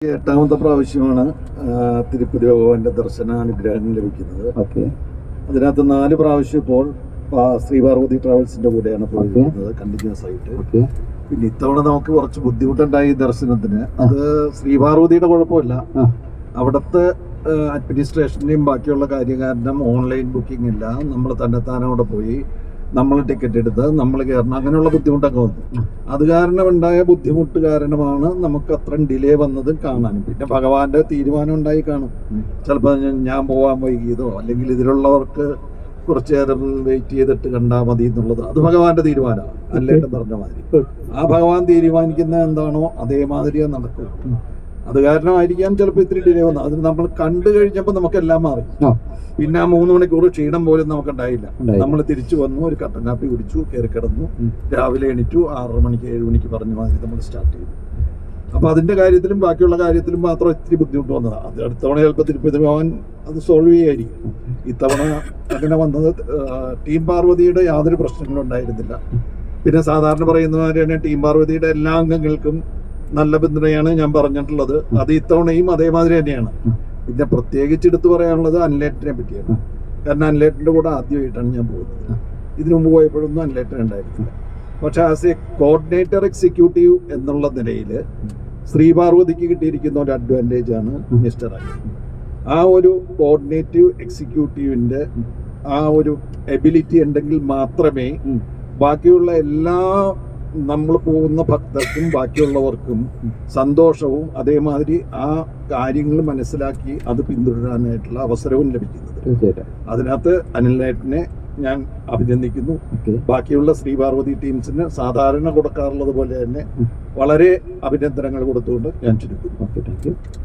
എട്ടാമത്തെ പ്രാവശ്യമാണ് തിരുപ്പതി ഭഗവാന്റെ ദർശനാനുഗ്രഹം ലഭിക്കുന്നത്. അതിനകത്ത് 4 പ്രാവശ്യം ഇപ്പോൾ ശ്രീ പാർവതി ട്രാവൽസിന്റെ കൂടെയാണ് പോയിരിക്കുന്നത് കണ്ടിന്യൂസ് ആയിട്ട്. പിന്നെ ഇത്തവണ നമുക്ക് കുറച്ച് ബുദ്ധിമുട്ടുണ്ടായി ദർശനത്തിന്. അത് ശ്രീ പാർവതിയുടെ കുഴപ്പമില്ല, അവിടുത്തെ അഡ്മിനിസ്ട്രേഷന്റെയും ബാക്കിയുള്ള കാര്യം കാരണം ഓൺലൈൻ ബുക്കിംഗ് ഇല്ല. നമ്മൾ തന്നെത്താനെ അവിടെ പോയി നമ്മൾ ടിക്കറ്റ് എടുത്ത് നമ്മൾ കയറണം, അങ്ങനെയുള്ള ബുദ്ധിമുട്ടൊക്കെ വന്നു. അത് കാരണം ഉണ്ടായ ബുദ്ധിമുട്ട് കാരണമാണ് നമുക്ക് അത്രയും ഡിലേ വന്നത് കാണാനും. പിന്നെ ഭഗവാന്റെ തീരുമാനം ഉണ്ടായി കാണും, ചിലപ്പോൾ ഞാൻ പോകാൻ വൈകിയതോ അല്ലെങ്കിൽ ഇതിലുള്ളവർക്ക് കുറച്ചു നേരം വെയിറ്റ് ചെയ്തിട്ട് കണ്ടാൽ മതി എന്നുള്ളത് അത് ഭഗവാന്റെ തീരുമാനമാണ്. അല്ലേട്ട് പറഞ്ഞ മാതിരി ആ ഭഗവാൻ തീരുമാനിക്കുന്ന എന്താണോ അതേമാതിരിയാണ് നടക്കും. അത് കാരണമായിരിക്കാം ചിലപ്പോൾ ഇത്തിരി ഡിലേ വന്നത്. അത് നമ്മൾ കണ്ടു കഴിഞ്ഞപ്പോൾ നമുക്കെല്ലാം മാറി. പിന്നെ ആ 3 മണിക്കൂർ ക്ഷീണം പോലും നമുക്കുണ്ടായില്ല. നമ്മൾ തിരിച്ചു വന്നു, ഒരു കട്ടൻ കാപ്പി കുടിച്ചു, കയറി കിടന്നു, രാവിലെ എണീറ്റു, 6 മണിക്ക് 7 മണിക്ക് പറഞ്ഞ മാതിരി നമ്മൾ സ്റ്റാർട്ട് ചെയ്തു. അപ്പൊ അതിന്റെ കാര്യത്തിലും ബാക്കിയുള്ള കാര്യത്തിലും മാത്രം ഇത്തിരി ബുദ്ധിമുട്ട് വന്നതാണ്. അത് അടുത്ത തവണ ചിലപ്പോൾ തിരുപ്പതി ഭഗവാൻ അത് സോൾവ് ചെയ്യായിരിക്കും. ഇത്തവണ അങ്ങനെ വന്നത് ടീം പാർവതിയുടെ യാതൊരു പ്രശ്നങ്ങളും ഉണ്ടായിരുന്നില്ല. പിന്നെ സാധാരണ പറയുന്ന മാതിരി തന്നെ ടീം പാർവതിയുടെ എല്ലാ അംഗങ്ങൾക്കും നല്ല പിന്തുണയാണ് ഞാൻ പറഞ്ഞിട്ടുള്ളത്. അത് ഇത്തവണയും അതേമാതിരി തന്നെയാണ്. പിന്നെ പ്രത്യേകിച്ച് എടുത്ത് പറയാനുള്ളത് അൻലേറ്റനെ പറ്റിയാണ്. കാരണം അൻലേറ്റന്റെ കൂടെ ആദ്യമായിട്ടാണ് ഞാൻ പോകുന്നത്. ഇതിനു മുമ്പ് പോയപ്പോഴൊന്നും അൻലേറ്റൻ ഉണ്ടായിരുന്നില്ല. പക്ഷെ ആസ് എ കോർഡിനേറ്റർ എക്സിക്യൂട്ടീവ് എന്നുള്ള നിലയിൽ ശ്രീ പാർവതിക്ക് കിട്ടിയിരിക്കുന്ന ഒരു അഡ്വാൻറ്റേജ് ആണ് മിസ്റ്റർ അലി. ആ ഒരു കോർഡിനേറ്റീവ് എക്സിക്യൂട്ടീവിന്റെ ആ ഒരു എബിലിറ്റി ഉണ്ടെങ്കിൽ മാത്രമേ ബാക്കിയുള്ള എല്ലാ നമ്മൾ പോകുന്ന ഭക്തർക്കും ബാക്കിയുള്ളവർക്കും സന്തോഷവും അതേമാതിരി ആ കാര്യങ്ങൾ മനസ്സിലാക്കി അത് പിന്തുടരാനായിട്ടുള്ള അവസരവും ലഭിക്കുന്നത്. അതിനകത്ത് അനിലേട്ടനെ ഞാൻ അഭിനന്ദിക്കുന്നു. ബാക്കിയുള്ള ശ്രീ പാർവതി ടീംസിന് സാധാരണ കൊടുക്കാറുള്ളത് പോലെ തന്നെ വളരെ അഭിനന്ദനങ്ങൾ കൊടുത്തുകൊണ്ട് ഞാൻ ചുരുക്കുന്നു.